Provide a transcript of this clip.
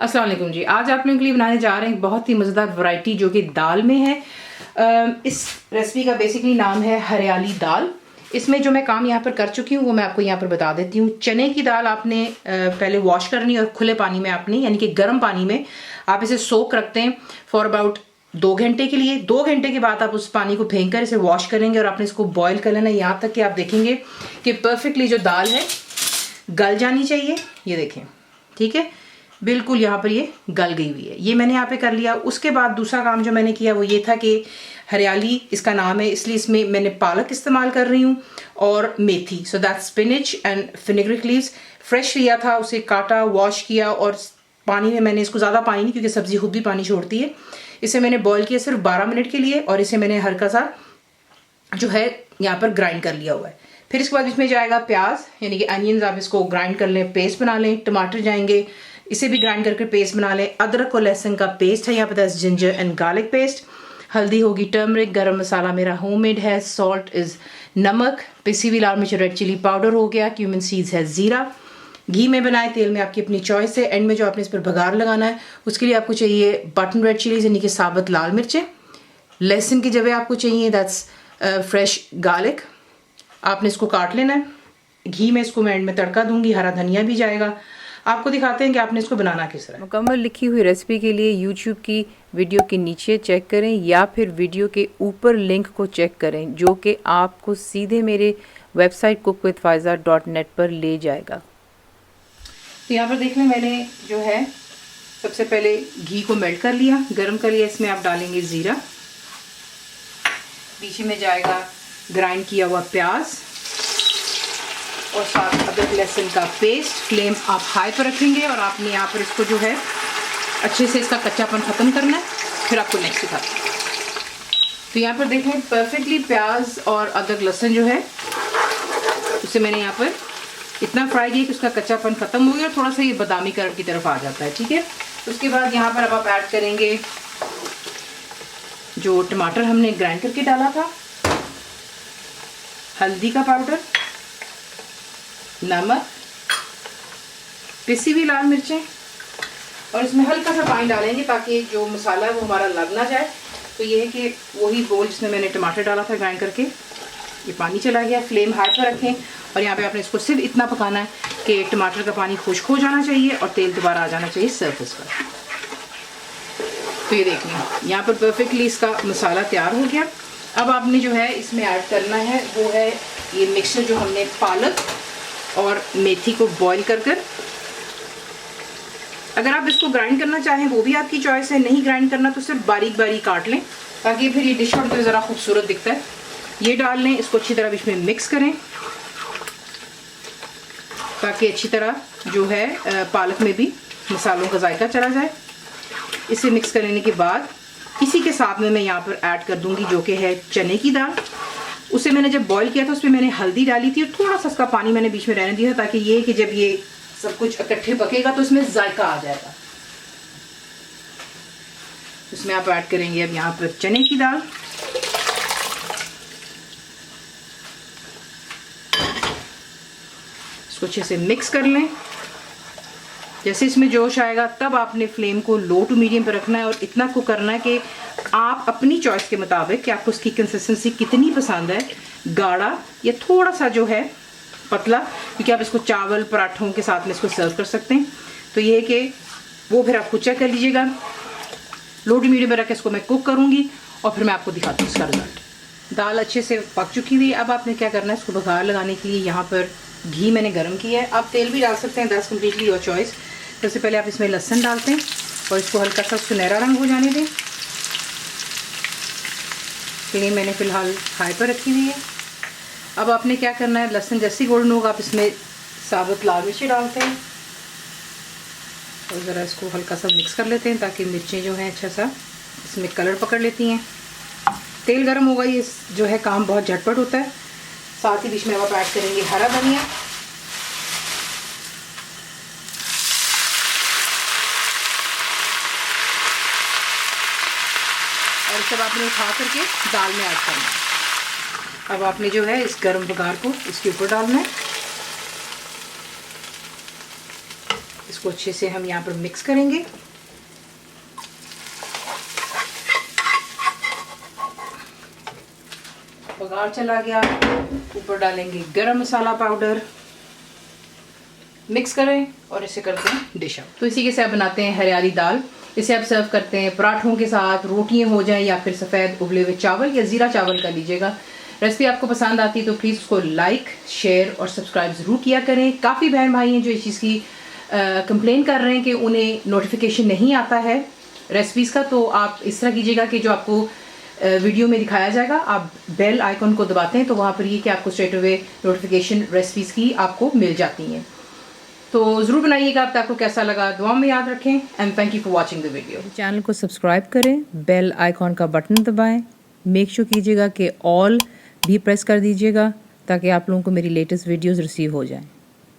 अस्सलाम वालेकुम जी। आज आप लोगों के लिए बनाने जा रहे हैं एक बहुत ही मज़ेदार वैरायटी जो कि दाल में है। इस रेसिपी का बेसिकली नाम है हरियाली दाल। इसमें जो मैं काम यहाँ पर कर चुकी हूँ वो मैं आपको यहाँ पर बता देती हूँ। चने की दाल आपने पहले वॉश करनी और खुले पानी में आपने यानी कि गर्म पानी में आप इसे सोक रखते हैं फॉर अबाउट 2 घंटे के लिए। 2 घंटे के बाद आप उस पानी को फेंक कर इसे वॉश करेंगे और आपने इसको बॉईल कर लेना यहाँ तक कि आप देखेंगे कि परफेक्टली जो दाल है गल जानी चाहिए। ये देखें, ठीक है, बिल्कुल यहाँ पर ये गल गई हुई है। ये मैंने यहाँ पे कर लिया। उसके बाद दूसरा काम जो मैंने किया वो ये था कि हरियाली इसका नाम है, इसलिए इसमें मैंने पालक इस्तेमाल कर रही हूँ और मेथी। So that spinach and fenugreek leaves fresh लिया था, उसे काटा, वॉश किया और पानी में मैंने इसको ज़्यादा पानी नहीं, क्योंकि सब्ज़ी खुद भी पानी छोड़ती है। इसे मैंने बॉईल किया सिर्फ 12 मिनट के लिए और इसे मैंने हल्का सा जो है यहाँ पर ग्राइंड कर लिया हुआ है। फिर इसके बाद इसमें जाएगा प्याज यानी कि अनियंस, आप इसको ग्राइंड कर लें, पेस्ट बना लें। टमाटर जाएंगे, इसे भी ग्राइंड करके पेस्ट बना लें। अदरक और लहसुन का पेस्ट है यहाँ पर, that's ginger and garlic paste. हल्दी होगी, टर्मरिक, गरम मसाला मेरा होममेड है, सॉल्ट इज़ नमक, पिसी हुई लाल मिर्च, रेड चिली पाउडर हो गया, क्यूमिन सीड्स है, ज़ीरा। घी में बनाए, तेल में आपकी अपनी चॉइस है। एंड में जो आपने इस पर बघार लगाना है उसके लिए आपको चाहिए बटन रेड चिलीज यानी कि साबुत लाल मिर्चें। लहसुन की जगह आपको चाहिए दैट्स फ्रेश गार्लिक, आपने इसको काट लेना है। घी में इसको मैं एंड में तड़का दूंगी, हरा धनिया भी जाएगा। आपको दिखाते हैं कि आपने इसको बनाना किस तरह। मुकम्मल लिखी हुई रेसिपी के लिए यूट्यूब की वीडियो के नीचे चेक करें या फिर वीडियो के ऊपर लिंक को चेक करें, जो कि आपको सीधे मेरे वेबसाइट cookWithFaiza.net पर ले जाएगा। तो यहाँ पर देख लें, मैंने जो है सबसे पहले घी को मेल्ट कर लिया, गरम कर लिया। इसमें आप डालेंगे ज़ीरा, पीछे में जाएगा ग्राइंड किया हुआ प्याज और साथ अदरक लहसुन का पेस्ट। फ्लेम आप हाई पर रखेंगे और आपने यहाँ पर इसको जो है अच्छे से इसका कच्चापन ख़त्म करना है। फिर आपको नेक्स्ट दिखाते हैं। तो यहाँ पर देखें परफेक्टली प्याज और अदरक लहसुन जो है उसे मैंने यहाँ पर इतना फ्राई किया कि उसका कच्चापन ख़त्म हो गया और थोड़ा सा ये बादामी कलर की तरफ आ जाता है, ठीक है। उसके बाद यहाँ पर अब आप ऐड करेंगे जो टमाटर हमने ग्राइंड करके डाला था, हल्दी का पाउडर, नमक, पिसी हुई लाल मिर्चें और इसमें हल्का सा पानी डालेंगे ताकि जो मसाला है वो हमारा लग ना जाए। तो ये है कि वही बोल जिसमें मैंने टमाटर डाला था ग्राइंड करके, ये पानी चला गया। फ्लेम हाई पर रखें और यहाँ पे आपने इसको सिर्फ इतना पकाना है कि टमाटर का पानी खुश्क हो जाना चाहिए और तेल दोबारा आ जाना चाहिए सरफेस पर। तो ये देखें यहाँ पर परफेक्टली इसका मसाला तैयार हो गया। अब आपने जो है इसमें ऐड करना है वो है ये मिक्सचर जो हमने पालक और मेथी को बॉईल कर अगर आप इसको ग्राइंड करना चाहें वो भी आपकी चॉइस है, नहीं ग्राइंड करना तो सिर्फ बारीक बारीक काट लें ताकि फिर ये डिश आउट में ज़रा खूबसूरत दिखता है। ये डाल लें, इसको अच्छी तरह इसमें मिक्स करें ताकि अच्छी तरह जो है पालक में भी मसालों का जायका चला जाए। इसे मिक्स कर लेने के बाद इसी के साथ में मैं यहाँ पर ऐड कर दूंगी जो कि है चने की दाल। उसे मैंने जब बॉईल किया था उसमें मैंने हल्दी डाली थी और थोड़ा सा इसका पानी मैंने बीच में रहने दिया ताकि ये कि जब ये सब कुछ इकट्ठे पकेगा तो इसमें जायका आ जाएगा। इसमें आप ऐड करेंगे अब यहाँ पर चने की दाल, इसको अच्छे से मिक्स कर लें। जैसे इसमें जोश आएगा तब आपने फ्लेम को लो टू मीडियम पर रखना है और इतना कुक करना है कि आप अपनी चॉइस के मुताबिक कि आपको इसकी कंसिस्टेंसी कितनी पसंद है, गाढ़ा या थोड़ा सा जो है पतला, क्योंकि आप इसको चावल पराठों के साथ में इसको सर्व कर सकते हैं। तो ये है कि वो फिर आप खुद चेक कर लीजिएगा। लो टू मीडियम पर रख के इसको मैं कुक करूँगी और फिर मैं आपको दिखाती हूँ इसका रिजल्ट। दाल अच्छे से पक चुकी हुई है। अब आपने क्या करना है, इसको बघार लगाने के लिए यहाँ पर घी मैंने गर्म किया है। आप तेल भी डाल सकते हैं, दैट्स कम्प्लीटली योर चॉइस। सबसे पहले आप इसमें लहसुन डालते हैं और इसको हल्का सा सुनहरा रंग हो जाने दें। फ्लेम मैंने फ़िलहाल हाई पर रखी हुई है। अब आपने क्या करना है, लहसुन जैसे गोल्डन होगा आप इसमें साबुत लाल मिर्ची डालते हैं और ज़रा इसको हल्का सा मिक्स कर लेते हैं ताकि मिर्चें जो हैं अच्छा सा इसमें कलर पकड़ लेती हैं। तेल गर्म होगा, ये जो है काम बहुत झटपट होता है। साथ ही बीच में आप ऐड करेंगे हरा धनिया, और सब आपने उठा करके दाल में ऐड करना है। अब आपने जो है इस गरम बघार को इसके ऊपर डालना है। इसको अच्छे से हम यहाँ पर मिक्स करेंगे। बघार चला गया, ऊपर डालेंगे गरम मसाला पाउडर, मिक्स करें और इसे करते हैं डिश आउट। तो इसी के साथ बनाते हैं हरियाली दाल। इसे आप सर्व करते हैं पराठों के साथ, रोटियां हो जाएं या फिर सफ़ेद उबले हुए चावल या ज़ीरा चावल कर लीजिएगा। रेसिपी आपको पसंद आती है तो प्लीज़ उसको लाइक, शेयर और सब्सक्राइब ज़रूर किया करें। काफ़ी बहन भाई हैं जो इस चीज़ की कंप्लेन कर रहे हैं कि उन्हें नोटिफिकेशन नहीं आता है रेसिपीज़ का। तो आप इस तरह कीजिएगा कि जो आपको वीडियो में दिखाया जाएगा, आप बेल आइकन को दबाते हैं तो वहाँ पर ये कि आपको स्ट्रेट अवे नोटिफिकेशन रेसिपीज़ की आपको मिल जाती हैं। तो ज़रूर बनाइएगा। अब तक आपको कैसा लगा दुआ में याद रखें and thank you for watching the video. Channel को सब्सक्राइब करें, बेल आइकॉन का बटन दबाएं, मेक श्योर कीजिएगा कि ऑल भी प्रेस कर दीजिएगा ताकि आप लोगों को मेरी लेटेस्ट वीडियोस रिसीव हो जाएं।